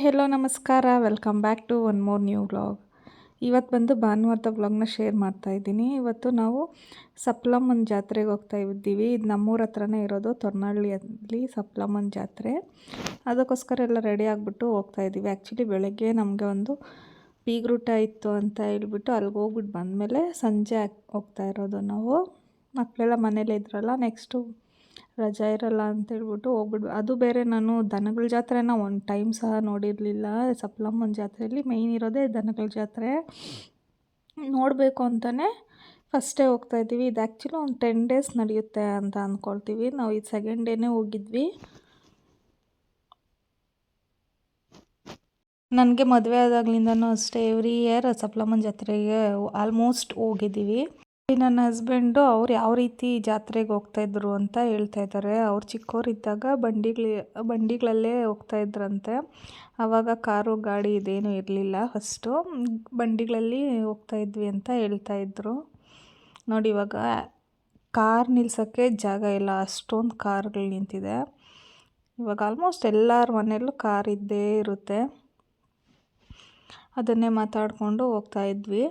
Hello ನಮಸ್ಕಾರ, welcome back to one more new vlog. ಇವತ್ತು ಬಂದು ಭಾನುವಾರದ ವ್ಲಾಗ್ನ ಶೇರ್ ಮಾಡ್ತಾಯಿದ್ದೀನಿ. ಇವತ್ತು ನಾವು ಸಪ್ಲಮ್ಮನ ಜಾತ್ರೆಗೆ ಹೋಗ್ತಾ ಇದ್ದೀವಿ. ಇದು ನಮ್ಮೂರ ಹತ್ರನೇ ಇರೋದು, ತೊರ್ನಹಳ್ಳಿಯಲ್ಲಿ ಸಪ್ಲಮ್ಮನ ಜಾತ್ರೆ. ಅದಕ್ಕೋಸ್ಕರ ಎಲ್ಲ ರೆಡಿ ಆಗಿಬಿಟ್ಟು ಹೋಗ್ತಾ ಇದ್ದೀವಿ. ಆ್ಯಕ್ಚುಲಿ ಬೆಳಗ್ಗೆ ನಮಗೆ ಒಂದು ಬೀಗ್ರೂಟ ಇತ್ತು ಅಂತ ಹೇಳ್ಬಿಟ್ಟು ಅಲ್ಲಿಗೆ ಹೋಗ್ಬಿಟ್ಟು ಬಂದಮೇಲೆ ಸಂಜೆ ಹೋಗ್ತಾ ಇರೋದು ನಾವು. ಮಕ್ಕಳೆಲ್ಲ ಮನೇಲಿ ಇದ್ರಲ್ಲ, ನೆಕ್ಸ್ಟು ರಜಾ ಇರಲ್ಲ ಅಂತೇಳ್ಬಿಟ್ಟು ಹೋಗ್ಬಿಟ್ಟು, ಅದು ಬೇರೆ ನಾನು ದನಗಳ ಜಾತ್ರೆನ ಒಂದು ಟೈಮ್ ಸಹ ನೋಡಿರಲಿಲ್ಲ. ಸಪ್ಲಮ್ಮನ ಜಾತ್ರೆಯಲ್ಲಿ ಮೇಯ್ನ್ ಇರೋದೇ ದನಗಳ ಜಾತ್ರೆ ನೋಡಬೇಕು ಅಂತಲೇ ಫಸ್ಟೇ ಹೋಗ್ತಾಯಿದ್ದೀವಿ. ಇದು ಆ್ಯಕ್ಚುಲಿ ಒಂದು 10 ಡೇಸ್ ನಡೆಯುತ್ತೆ ಅಂತ ಅಂದ್ಕೊಳ್ತೀವಿ. ನಾವು ಇದು ಸೆಕೆಂಡ್ ಡೇನೇ ಹೋಗಿದ್ವಿ. ನನಗೆ ಮದುವೆ ಆದಾಗ್ಲಿಂದನೂ ಅಷ್ಟೇ ಎವ್ರಿ ಇಯರ್ ಸಪ್ಲಮ್ಮನ ಜಾತ್ರೆಗೆ ಆಲ್ಮೋಸ್ಟ್ ಹೋಗಿದ್ದೀವಿ. ನನ್ನ ಹಸ್ಬೆಂಡು ಅವ್ರು ಯಾವ ರೀತಿ ಜಾತ್ರೆಗೆ ಹೋಗ್ತಾಯಿದ್ರು ಅಂತ ಹೇಳ್ತಾ ಇದ್ದಾರೆ. ಅವ್ರು ಚಿಕ್ಕವರಿದ್ದಾಗ ಬಂಡಿಗಳಲ್ಲೇ ಹೋಗ್ತಾಯಿದ್ರಂತೆ. ಆವಾಗ ಕಾರು ಗಾಡಿ ಇದೇನೂ ಇರಲಿಲ್ಲ. ಫಸ್ಟು ಬಂಡಿಗಳಲ್ಲಿ ಹೋಗ್ತಾಯಿದ್ವಿ ಅಂತ ಹೇಳ್ತಾಯಿದ್ರು. ನೋಡಿ, ಇವಾಗ ಕಾರ್ ನಿಲ್ಸೋಕ್ಕೆ ಜಾಗ ಇಲ್ಲ, ಅಷ್ಟೊಂದು ಕಾರ್ಗಳು ನಿಂತಿದೆ. ಇವಾಗ ಆಲ್ಮೋಸ್ಟ್ ಎಲ್ಲರ ಮನೆಯಲ್ಲೂ ಕಾರ್ ಇದ್ದೇ ಇರುತ್ತೆ. ಅದನ್ನೇ ಮಾತಾಡಿಕೊಂಡು ಹೋಗ್ತಾಯಿದ್ವಿ.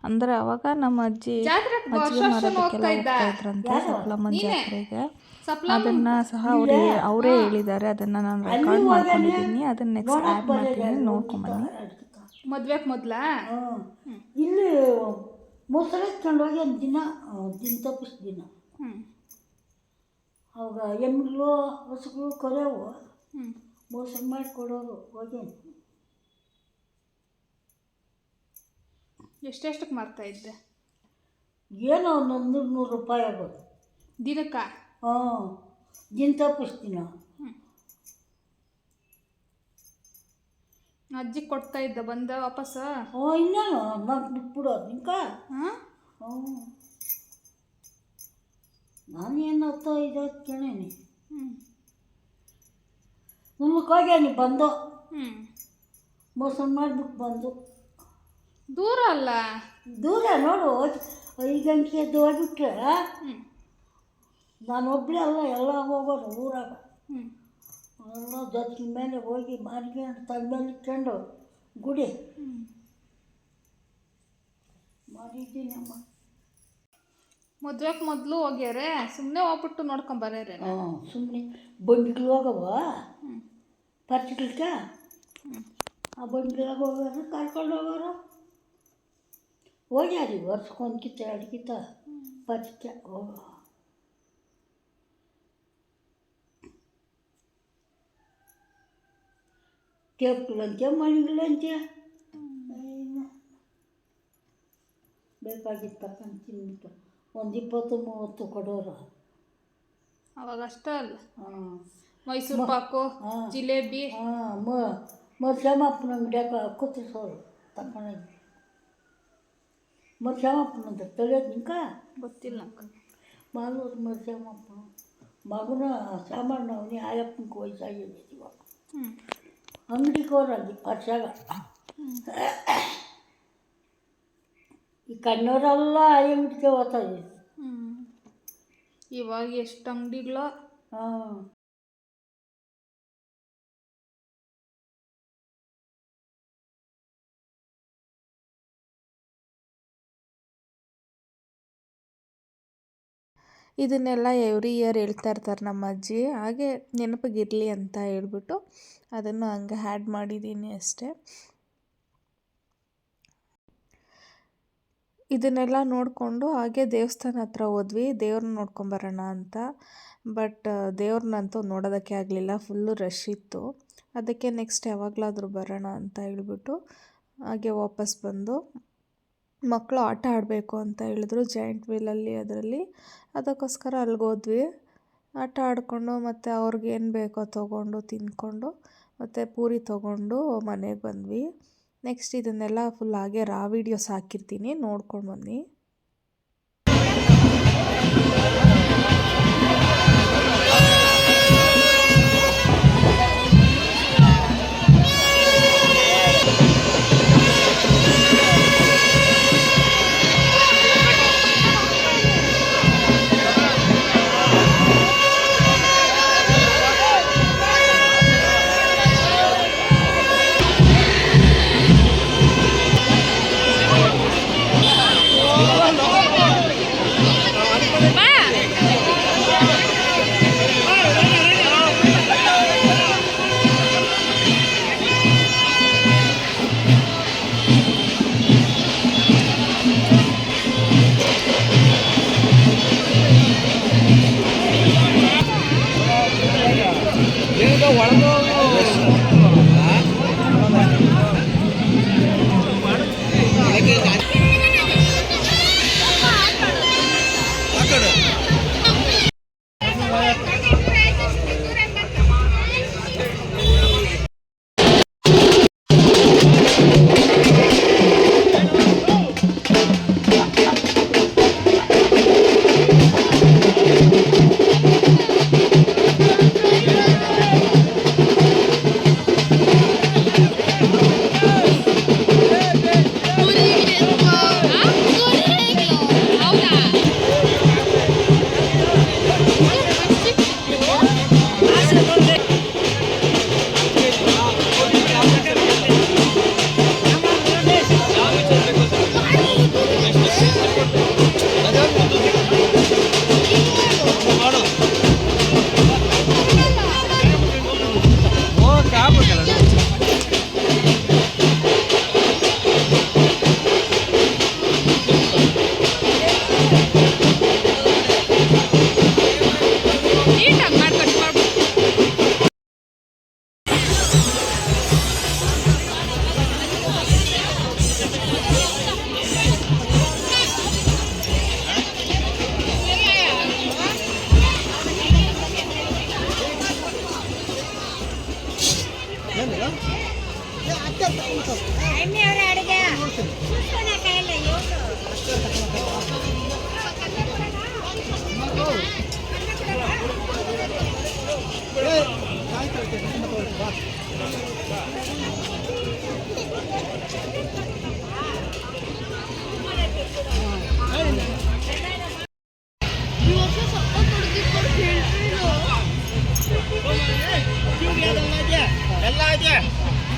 ಅಂದರೆ ಅವಾಗ ನಮ್ಮ ಅಜ್ಜಿ ಮಜ್ಜಿಗೆ ಮಾರೋದಕ್ಕೆಲ್ಲ ಹೋಗ್ತಾ ಇದ್ರಂತೆ ಸಪ್ಲಮ್ಮನ ಜಾತ್ರೆಗೆ. ಅದನ್ನು ಸಹ ಅವರೇ ಹೇಳಿದ್ದಾರೆ. ಅದನ್ನು ನಾನು ರೆಕಾರ್ಡ್ ಮಾಡ್ಕೊಂಡಿದ್ದೀನಿ. ಅದನ್ನು ನೆಕ್ಸ್ಟ್ ಆ್ಯಡ್ ಮಾಡ್ತೀನಿ, ನೋಡ್ಕೊಂಬನ್ನಿ. ಮದುವೆಗೆ ಮೊದಲ ಇಲ್ಲಿ ಮೊಸರು ಎತ್ಕೊಂಡು ಹೋಗಿ ಒಂದು ದಿನ ತಪ್ಪಿಸ್ ದಿನ ಅವಾಗ ಎಮ್ಮೆಗಳು ಹಸುಗಳು ಕರೆಯವು ಮೊಸರು ಮಾಡಿಕೊಡೋರು. ಹೋಗಿ ಎಷ್ಟೆಷ್ಟಕ್ಕೆ ಮಾರ್ತಾಯಿದ್ದೆ? ಏನೋ ಒಂದು 100 ರೂಪಾಯಿ ಆಗೋದು ದಿನಕ್ಕೆ. ದಿನ ತಪ್ಪಿಸ್ತೀನ. ಅಜ್ಜಿ ಕೊಡ್ತಾ ಇದ್ದ ಬಂದ ವಾಪಸ್. ಇನ್ನೇನು నాకు ಬಿಟ್ಬಿಡೋದು ನಿಂಕ. ನಾನು ಏನು 10-5 ಕೇಳೇನಿ. ಹೋಗ್ಯಾನಿ ಬಂದು ಮೋಸ ಮಾಡಿಬಿಟ್ಟು ಬಂದು. ದೂರ ಅಲ್ಲ, ದೂರ ನೋಡು. 5 ಗಂಟೆಗೆ ಎದ್ದು ಹೋಗ್ಬಿಟ್ರೆ ನಾನು ಒಬ್ಬಳೇ ಅಲ್ಲ, ಎಲ್ಲ ಹೋಗೋರು ಊರಾಗ. ಎಲ್ಲ ಜೊತೆ ಮೇಲೆ ಹೋಗಿ ಮಾರ್ಕೊಂಡು ತಲೆ ಮೇಲೆ ಇಟ್ಕೊಂಡು ಗುಡಿ ಮಾಡಿದ್ದೀನಮ್ಮ. ಮದುವೆಗೆ ಮೊದಲು ಹೋಗ್ಯಾರೆ, ಸುಮ್ಮನೆ ಹೋಗ್ಬಿಟ್ಟು ನೋಡ್ಕೊಂಬರ್ಯಾರೆ. ಸುಮ್ಮನೆ ಬಂಡಿಗಳು ಹೋಗವ ಪರ್ಚಿಗಳಿಗೆ, ಆ ಬಂಡಿಗಳಿಗೆ ಹೋಗೋರು ಕರ್ಕೊಂಡು ಹೋಗೋರು. ಹೋಗ್ಯಾರಿ ವರ್ಷಕ್ಕೊಂದು ಕಿತ್ತ 2 ಕಿತ್ತ ಪರ್ಚಿಗೆ ಹೋಗೋ. ಟೇಪ್ಗಳಂತೆ ಮಣಿಗಳಂತೆ ಬೇಕಾಗಿತ್ತು ತಗೊಂಡು ತಿಂದ್ಬಿಟ್ಟು ಒಂದು 20-30 ಕೊಡೋರು ಅವಾಗ ಅಷ್ಟೇ ಅಲ್ಲ. ಮೈಸೂರು ಪಾಕು, ಜಿಲೇಬಿ, ಮರ್ಸಮ್ಮಪ್ಪನ ಅಂಗಡಿಯಾಗ ಕೂತಿಸೋರು ತಗೊಂಡು. ಮರ್ಸಮ್ಮಪ್ಪನಂತ ತಿಳಿಯೋದು ನಿಂಕ ಗೊತ್ತಿಲ್ಲ ನಂಗೆ. ಮಾಲೂರು ಮರ್ಸಮ್ಮಪ್ಪನ ಮಗನ ಸಾಮಾನು ಅವನೇ ಆಯಪ್ಪನಿಗೆ ವಯಸ್ಸಾಗಿದೆ ಇವಾಗ. ಅಂಗಡಿಗೆ ಹೋರಾಗಿ ವರ್ಷಾಗ ಈ ಕಣ್ಣವರೆಲ್ಲ ಅಂಗಡಿಗೆ ಹೋಗ್ತಾಯಿದ್ವಿ. ಇವಾಗ ಎಷ್ಟು ಅಂಗಡಿಗಳು. ಇದನ್ನೆಲ್ಲ ಎವ್ರಿ ಇಯರ್ ಹೇಳ್ತಾ ಇರ್ತಾರೆ ನಮ್ಮ ಅಜ್ಜಿ. ಹಾಗೆ ನೆನಪಿಗಿರಲಿ ಅಂತ ಹೇಳ್ಬಿಟ್ಟು ಅದನ್ನು ಹಂಗೆ ಆ್ಯಡ್ ಮಾಡಿದ್ದೀನಿ ಅಷ್ಟೇ. ಇದನ್ನೆಲ್ಲ ನೋಡಿಕೊಂಡು ಹಾಗೆ ದೇವಸ್ಥಾನ ಹತ್ರ ಹೋದ್ವಿ, ದೇವ್ರನ್ನ ನೋಡ್ಕೊಂಬರೋಣ ಅಂತ. ಬಟ್ ದೇವ್ರನ್ನಂತೂ ನೋಡೋದಕ್ಕೆ ಆಗಲಿಲ್ಲ, ಫುಲ್ಲು ರಶ್ ಇತ್ತು. ಅದಕ್ಕೆ ನೆಕ್ಸ್ಟ್ ಯಾವಾಗಲಾದರೂ ಬರೋಣ ಅಂತ ಹೇಳ್ಬಿಟ್ಟು ಹಾಗೆ ವಾಪಸ್ ಬಂದು, ಮಕ್ಕಳು ಆಟ ಆಡಬೇಕು ಅಂತ ಹೇಳಿದ್ರು ಜಾಯಿಂಟ್ ವೀಲಲ್ಲಿ, ಅದರಲ್ಲಿ. ಅದಕ್ಕೋಸ್ಕರ ಅಲ್ಲಿಗೋದ್ವಿ. ಆಟ ಆಡಿಕೊಂಡು ಮತ್ತು ಅವ್ರಿಗೇನು ಬೇಕೋ ತೊಗೊಂಡು ತಿಂದ್ಕೊಂಡು ಮತ್ತು ಪೂರಿ ತೊಗೊಂಡು ಮನೆಗೆ ಬಂದ್ವಿ. ನೆಕ್ಸ್ಟ್ ಇದನ್ನೆಲ್ಲ ಫುಲ್ ಹಾಗೆ ವೀಡಿಯೋಸ್ ಹಾಕಿರ್ತೀನಿ, ನೋಡ್ಕೊಂಡು ಬನ್ನಿ.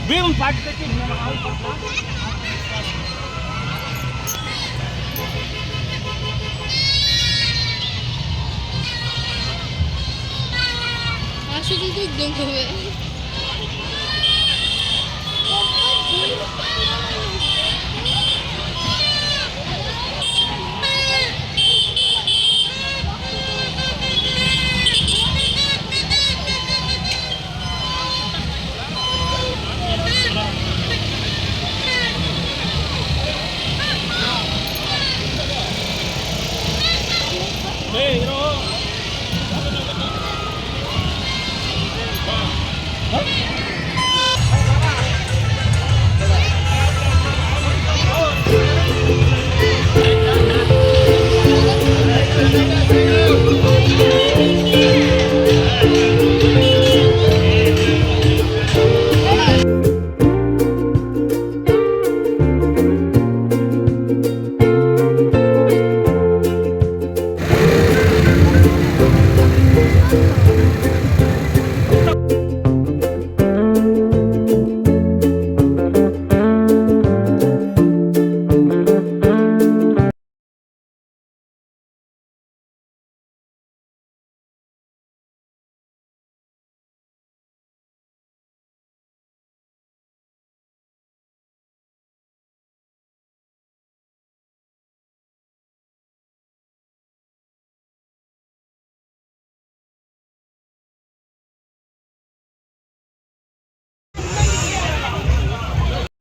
ಭೀಮ್ ಪಾಟ್ আশুকে একদম হবে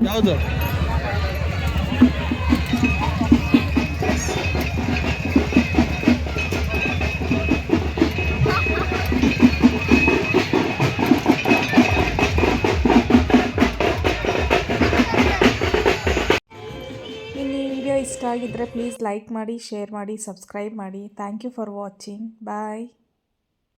ಯಾವುದು ಇನ್ನು ಈ ವಿಡಿಯೋ ಇಷ್ಟ ಆಗಿದ್ದರೆ ಪ್ಲೀಸ್ ಲೈಕ್ ಮಾಡಿ, ಶೇರ್ ಮಾಡಿ, ಸಬ್ಸ್ಕ್ರೈಬ್ ಮಾಡಿ. Thank you for watching. Bye.